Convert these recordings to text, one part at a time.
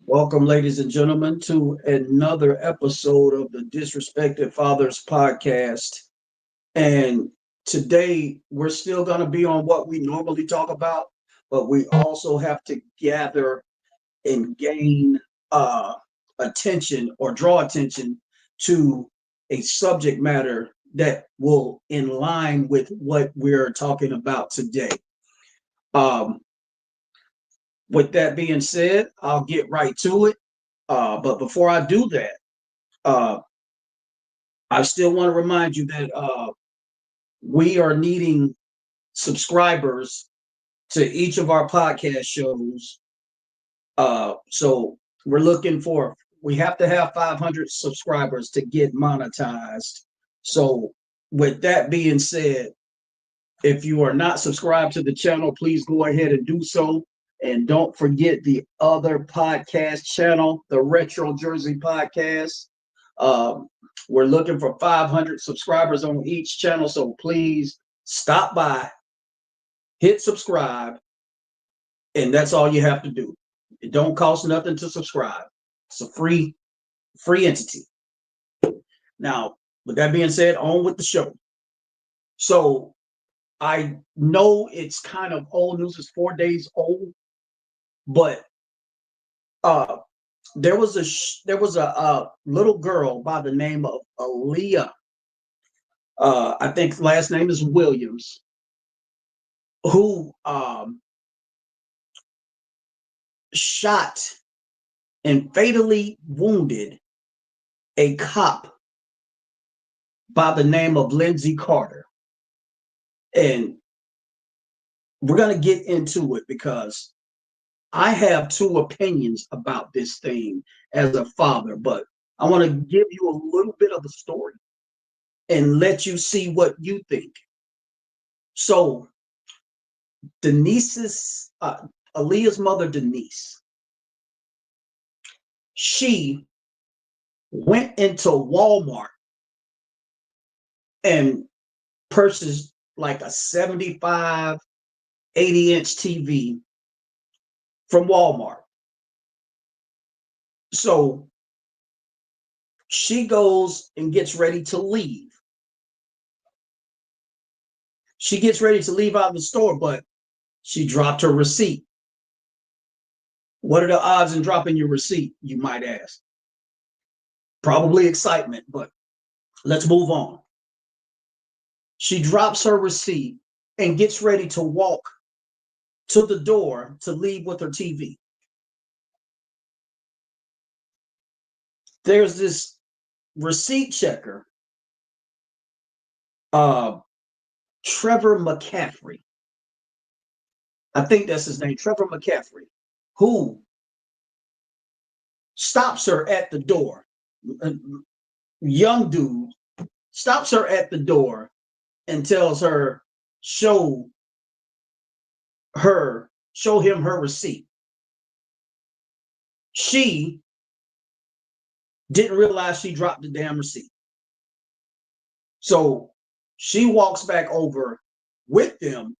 Welcome, ladies and gentlemen, to another episode of the Disrespected Fathers podcast. And today we're still going to be on what we normally talk about, but we also have to gather and gain attention or draw attention to a subject matter that will in line with what we're talking about today. Um, with that being said, I'll get right to it. But before I do that, uh, I still want to remind you that we are needing subscribers to each of our podcast shows. So we're looking for, we have to have 500 subscribers to get monetized. So, with that being said, if you are not subscribed to the channel, please go ahead and do so. And don't forget the other podcast channel, the Retro Jersey Podcast. Um, we're looking for 500 subscribers on each channel. So please stop by, hit subscribe, and that's all you have to do. It don't cost nothing to subscribe. It's a free entity. Now, with that being said, on with the show. So I know it's kind of old news. It's 4 days old, but uh, there was a little girl by the name of Aaliyah. I think last name is Williams, who shot and fatally wounded a cop by the name of Lindsay Carter. And we're going to get into it because I have two opinions about this thing as a father, but I want to give you a little bit of the story and let you see what you think. So, Denise's, Aaliyah's mother, Denise, she went into Walmart and purchased like a 75, 80-inch TV from Walmart. So she goes and gets ready to leave. She gets ready to leave out of the store, but she dropped her receipt. What are the odds in dropping your receipt, you might ask? Probably excitement, but let's move on. She drops her receipt and gets ready to walk to the door to leave with her TV. There's this receipt checker, uh, Trevor McCaffrey. I think that's his name, Trevor McCaffrey, who stops her at the door. A young dude stops her at the door and tells her, show show him her receipt. She didn't realize she dropped the damn receipt. So she walks back over with them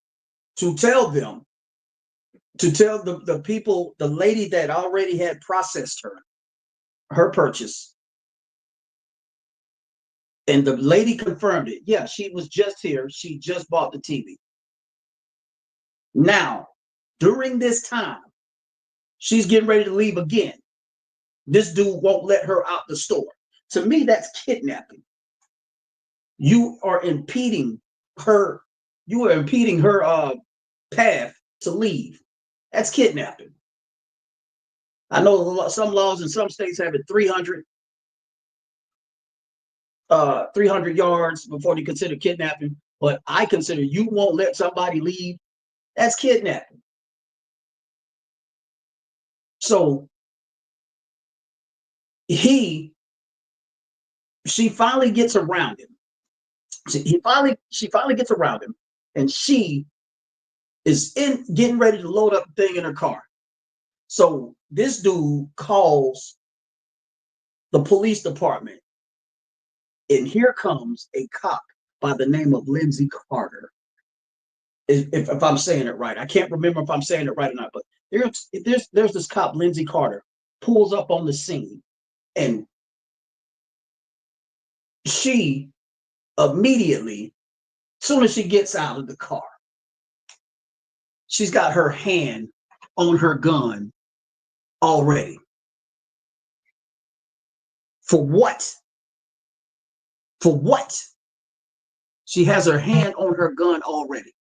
to tell the people, the lady that already had processed her purchase. And the lady confirmed it. Yeah, she was just here. She just bought the TV. Now, during this time, she's getting ready to leave again. This dude won't let her out the store. To me, that's kidnapping. You are impeding her. You are impeding her path to leave. That's kidnapping. I know some laws in some states have it 300 yards before they consider kidnapping, but I consider you won't let somebody leave. That's kidnapping. So she finally gets around him. She finally gets around him, and she is getting ready to load up the thing in her car. So this dude calls the police department, and here comes a cop by the name of Lindsay Carter. If I'm saying it right, I can't remember if I'm saying it right or not, but there's this cop, Lindsay Carter, pulls up on the scene, and she immediately, as soon as she gets out of the car, she's got her hand on her gun already. For what? For what? She has her hand on her gun already.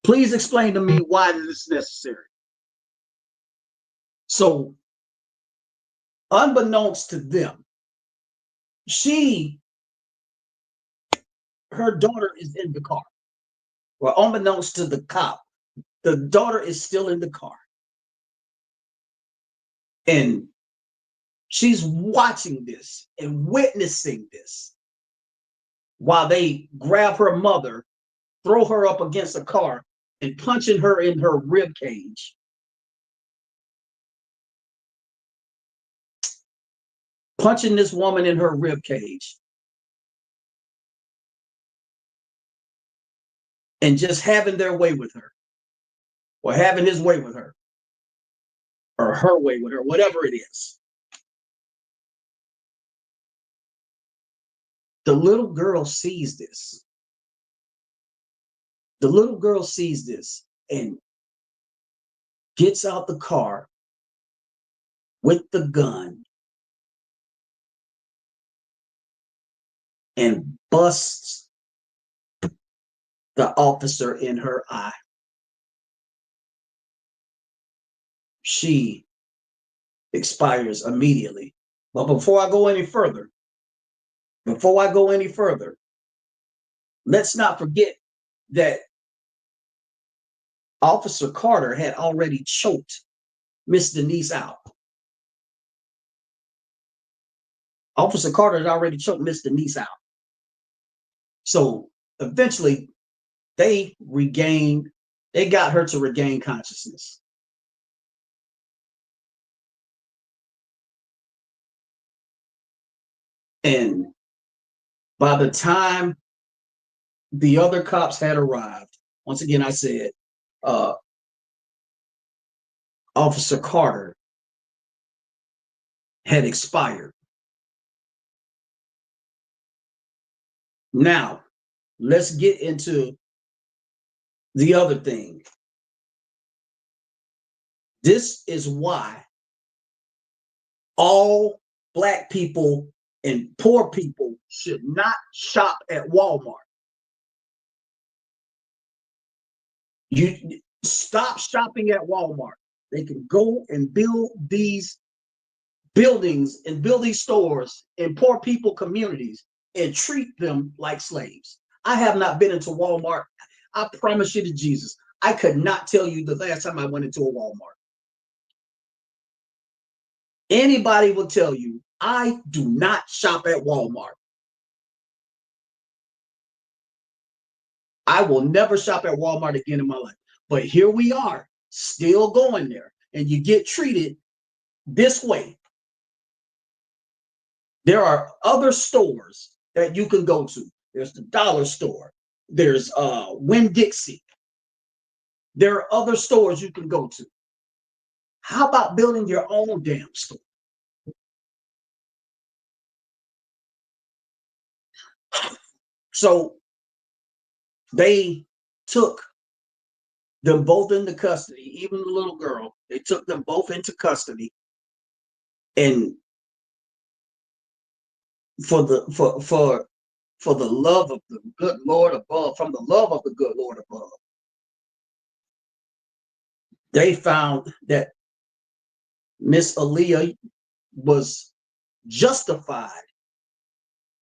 Please explain to me why this is necessary. So, unbeknownst to them, her daughter is in the car. Well, unbeknownst to the cop, the daughter is still in the car. And she's watching this and witnessing this while they grab her mother, throw her up against a car, and punching her in her rib cage. Punching this woman in her rib cage. And just having their way with her. Or having his way with her. Or her way with her, whatever it is. The little girl sees this. The little girl sees this and gets out the car with the gun and busts the officer in her eye. She expires immediately. But before I go any further, let's not forget that Officer Carter had already choked Miss Denise out. Officer Carter had already choked Miss Denise out. So eventually they got her to regain consciousness. And by the time the other cops had arrived, once again, I said, Officer Carter had expired. Now, let's get into the other thing. This is why all Black people and poor people should not shop at Walmart. You stop shopping at Walmart. They can go and build these buildings and build these stores in poor people communities and treat them like slaves. I have not been into Walmart. I promise you to Jesus, I could not tell you the last time I went into a Walmart. Anybody will tell you, I do not shop at Walmart. I will never shop at Walmart again in my life. But here we are, still going there, and you get treated this way. There are other stores that you can go to. There's the dollar store. There's Winn-Dixie. There are other stores you can go to. How about building your own damn store? So they took them both into custody, even the little girl. They took them both into custody, and for the love of the good Lord above, from the love of the good Lord above, they found that Miss Aaliyah was justified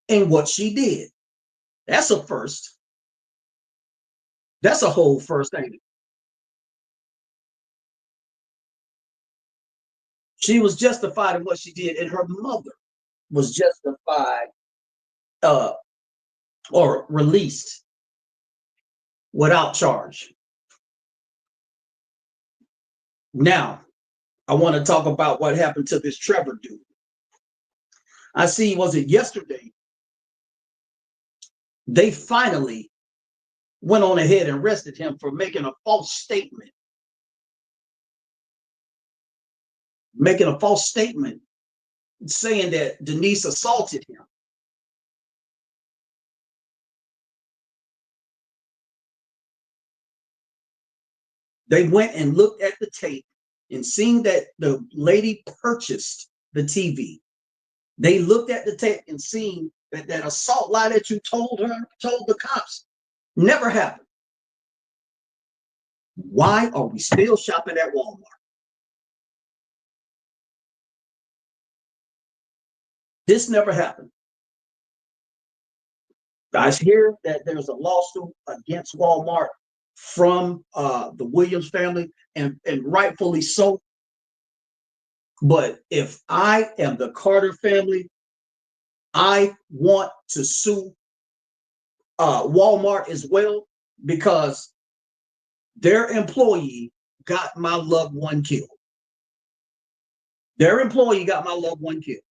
in what she did. That's a first. That's a whole first, ain't it? She was justified in what she did, and her mother was justified or released without charge. Now, I want to talk about what happened to this Trevor dude. I see, was it yesterday? They finally went on ahead and arrested him for making a false statement making a false statement saying that Denise assaulted him. They went and looked at the tape and seen that the lady purchased the TV. They looked at the tape and seen that that assault lie that you told the cops, never happened. Why are we still shopping at Walmart? This never happened. I hear that there's a lawsuit against Walmart from the Williams family, and rightfully so. But if I am the Carter family, I want to sue Walmart as well, because their employee got my loved one killed. Their employee got my loved one killed.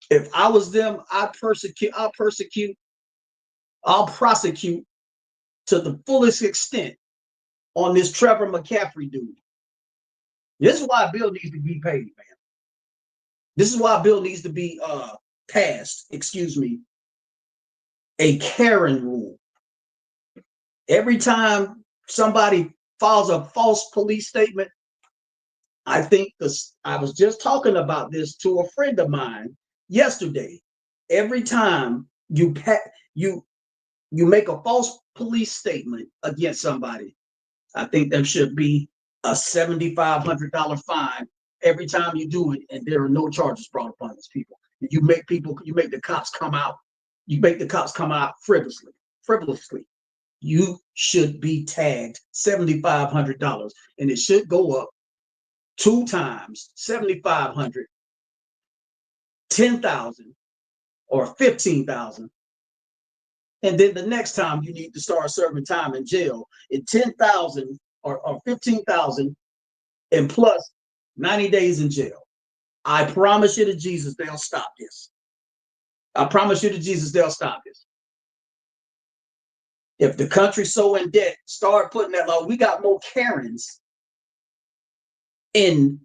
If I was them, I'll prosecute to the fullest extent on this Trevor McCaffrey dude. This is why Bill needs to be paid, man. This is why Bill needs to be passed, excuse me, a Karen rule. Every time somebody files a false police statement, I think this, I was just talking about this to a friend of mine yesterday. Every time you you make a false police statement against somebody, I think there should be a $7,500 fine every time you do it, and there are no charges brought upon these people. You make the cops come out. You make the cops come out frivolously. You should be tagged $7,500, and it should go up two times, 7,500, 10,000, or 15,000. And then the next time you need to start serving time in jail in 10,000 or 15,000, and plus 90 days in jail. I promise you to Jesus, they'll stop this. I promise you to Jesus, they'll stop this. If the country's so in debt, start putting that law. We got more Karens in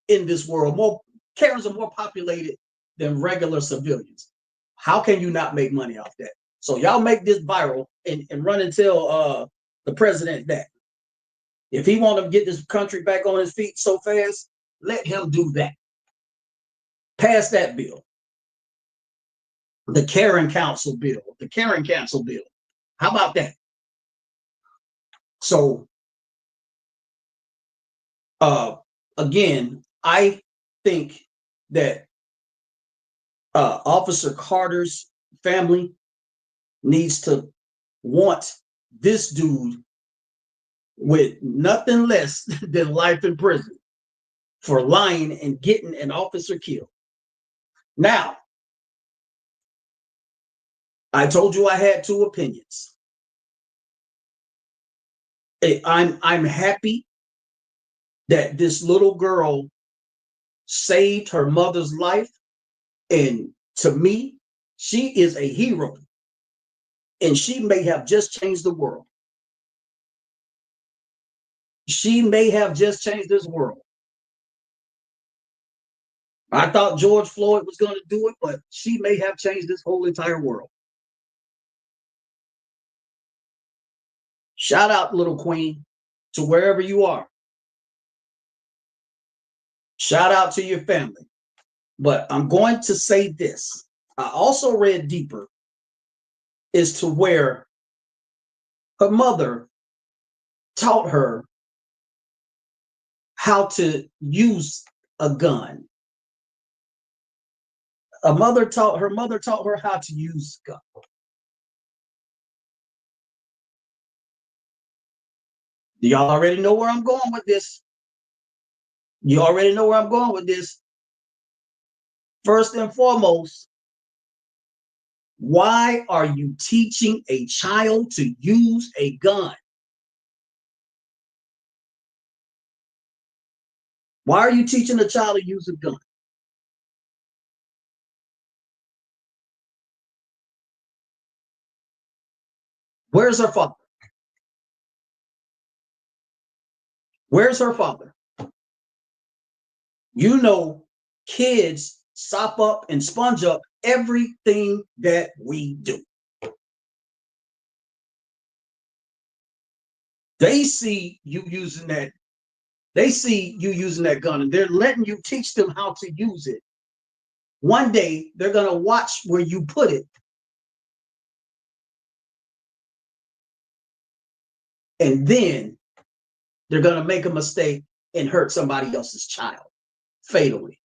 this world. More Karens are more populated than regular civilians. How can you not make money off that? So y'all make this viral and run and tell the president that. If he want to get this country back on his feet so fast, let him do that. Pass that bill. The Karen Council bill. The Karen Council bill. How about that? So again, I think that Officer Carter's family needs to want this dude with nothing less than life in prison for lying and getting an officer killed. Now, I told you I had two opinions. I'm happy that this little girl saved her mother's life, and to me, she is a hero, and she may have just changed the world. She may have just changed this world. I thought George Floyd was going to do it, but she may have changed this whole entire world. Shout out, little queen, to wherever you are. Shout out to your family. But I'm going to say this. I also read deeper as to where her mother taught her how to use a gun. Her mother taught her how to use a gun. Y'all already know where I'm going with this. You already know where I'm going with this. First and foremost, why are you teaching a child to use a gun? Why are you teaching a child to use a gun? Where's her father? Where's her father? You know, kids sop up and sponge up everything that we do. They see you using that. They see you using that gun, and they're letting you teach them how to use it. One day, they're going to watch where you put it. And then they're going to make a mistake and hurt somebody else's child fatally.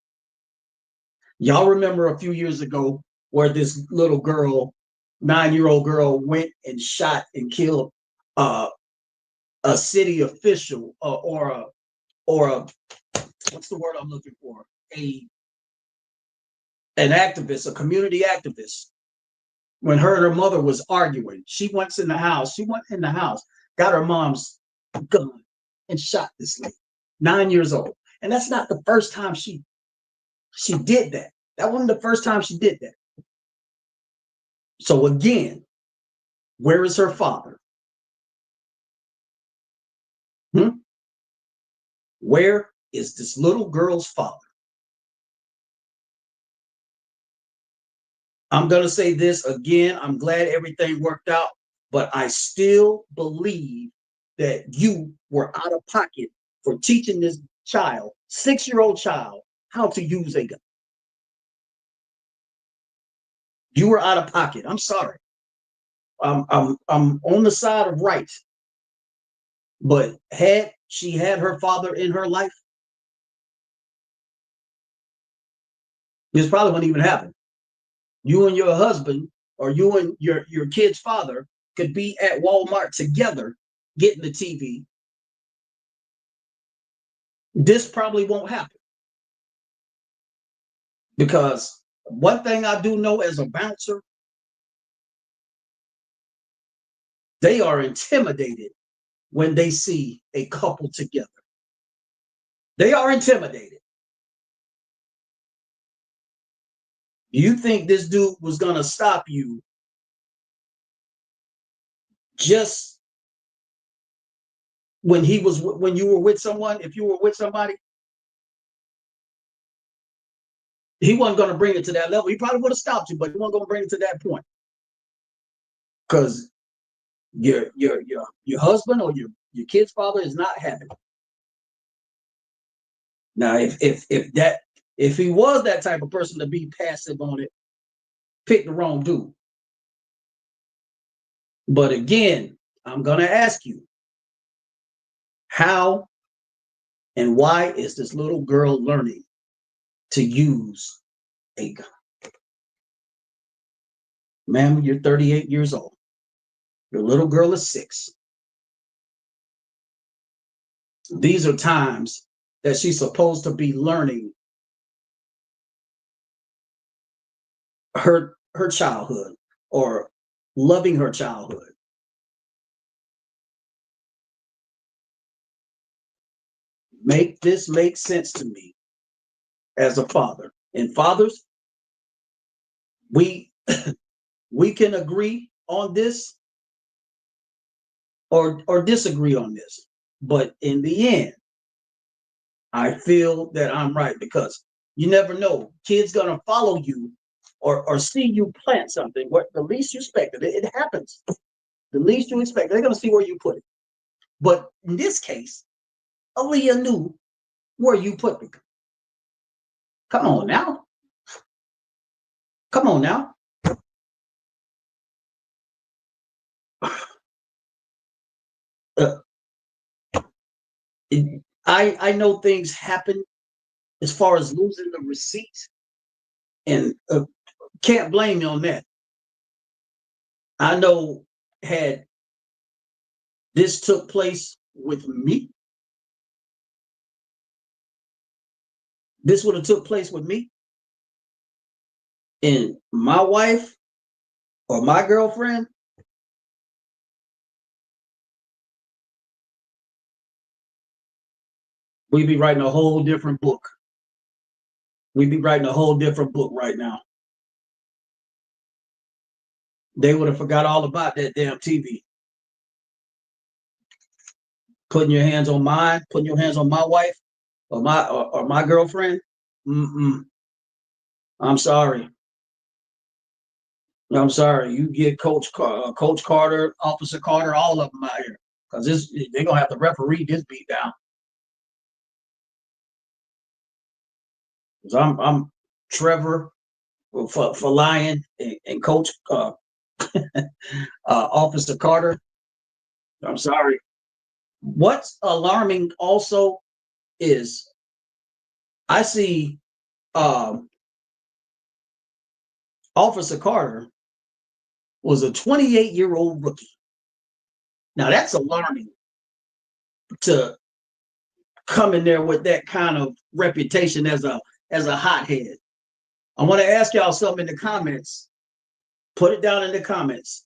Y'all remember a few years ago where this little girl, 9-year-old girl, went and shot and killed a city official or a what's the word I'm looking for? An activist, a community activist. When her and her mother was arguing, she went in the house. She went in the house, got her mom's gun, and shot this lady, 9 years old. And that's not the first time she did that. That wasn't the first time she did that. So again, where is her father? Where is this little girl's father? I'm going to say this again. I'm glad everything worked out, but I still believe that you were out of pocket for teaching this child, 6-year-old child, how to use a gun. You were out of pocket. I'm sorry. I'm on the side of right. But had she had her father in her life, this probably wouldn't even happen. You and your husband or you and your kid's father could be at Walmart together getting the TV. This probably won't happen. Because one thing I do know as a bouncer, they are intimidated when they see a couple together. They are intimidated. You think this dude was going to stop you just when you were with someone? If you were with somebody, he wasn't going to bring it to that level. He probably would have stopped you, but he wasn't going to bring it to that point. Because your husband or your kid's father is not having it. Now, if he was that type of person to be passive on it, pick the wrong dude. But again, I'm going to ask you, how and why is this little girl learning to use a gun? Ma'am, you're 38 years old. Your little girl is 6. These are times that she's supposed to be learning her childhood or loving her childhood. Make this make sense to me as a father. And fathers, we can agree on this or disagree on this. But in the end, I feel that I'm right, because you never know. Kids gonna follow you or see you plant something. What the least you expect it happens. The least you expect, they're gonna see where you put it. But in this case, Aaliyah knew where you put it. Come on now. Come on now. I know things happen as far as losing the receipt, and can't blame you on that. I know had this took place with me, this would have took place with me, and my wife or my girlfriend, we'd be writing a whole different book. We'd be writing a whole different book right now. They would have forgot all about that damn TV. Putting your hands on mine, putting your hands on my wife or my girlfriend. Mm-mm. I'm sorry. I'm sorry. You get Coach Carter, Officer Carter, all of them out here, because they're gonna have to referee this beat down. Because I'm Trevor for Lion and Coach Officer Carter. I'm sorry. What's alarming also is I see um, Officer Carter was a 28-year-old rookie. Now that's alarming to come in there with that kind of reputation as a hothead. I want to ask y'all something in the comments. Put it down in the comments.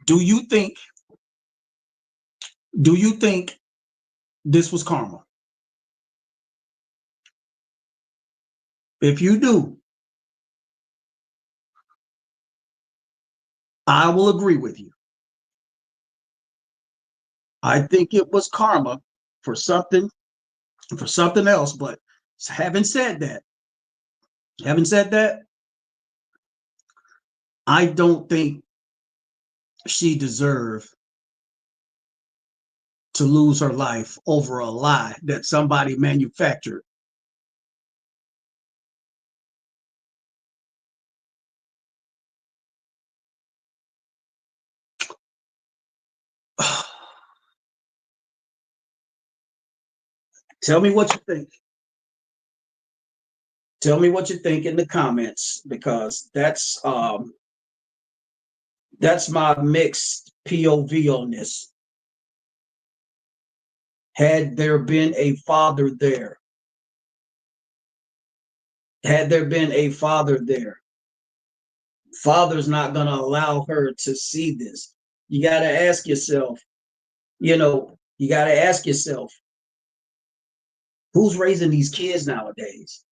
Do you think this was karma? If you do, I will agree with you. I think it was karma for something else. But having said that, I don't think she deserved to lose her life over a lie that somebody manufactured. Tell me what you think. Tell me what you think in the comments, because that's my mixed POV on this. Had there been a father there, father's not going to allow her to see this. You got to ask yourself, who's raising these kids nowadays?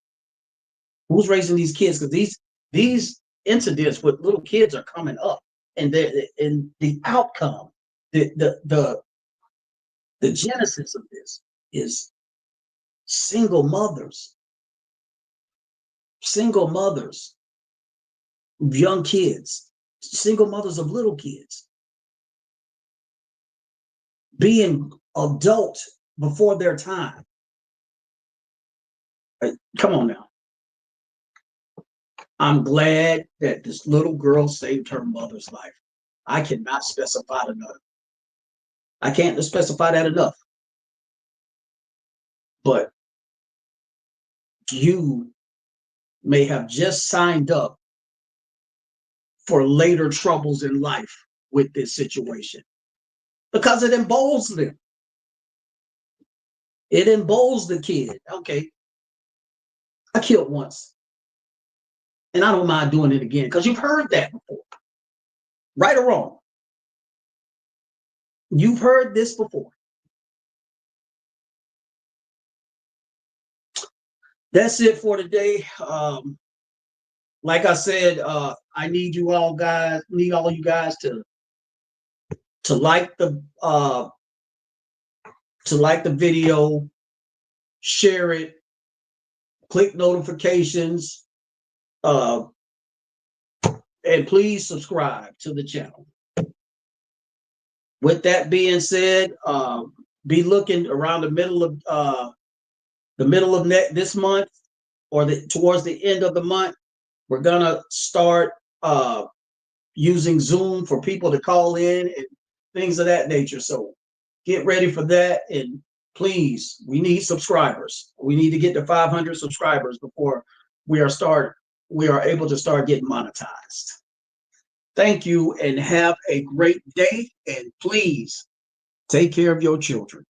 Who's raising these kids? Because these incidents with little kids are coming up, and the outcome, the genesis of this is single mothers of young kids, single mothers of little kids being adult before their time. Come on now. I'm glad that this little girl saved her mother's life. I cannot specify enough. I can't specify that enough. But you may have just signed up for later troubles in life with this situation, because it emboldens them. It emboldens the kid. Okay, I killed once, and I don't mind doing it again, because you've heard that before. Right or wrong, you've heard this before. That's it for today. Like I said, I need all you guys to like the video, share it, click notifications, and please subscribe to the channel. With that being said, be looking around the middle of this month, or towards the end of the month. We're gonna start using Zoom for people to call in and things of that nature. So get ready for that, and please, we need subscribers. We need to get to 500 subscribers before we are able to start getting monetized. Thank you, and have a great day, and please take care of your children.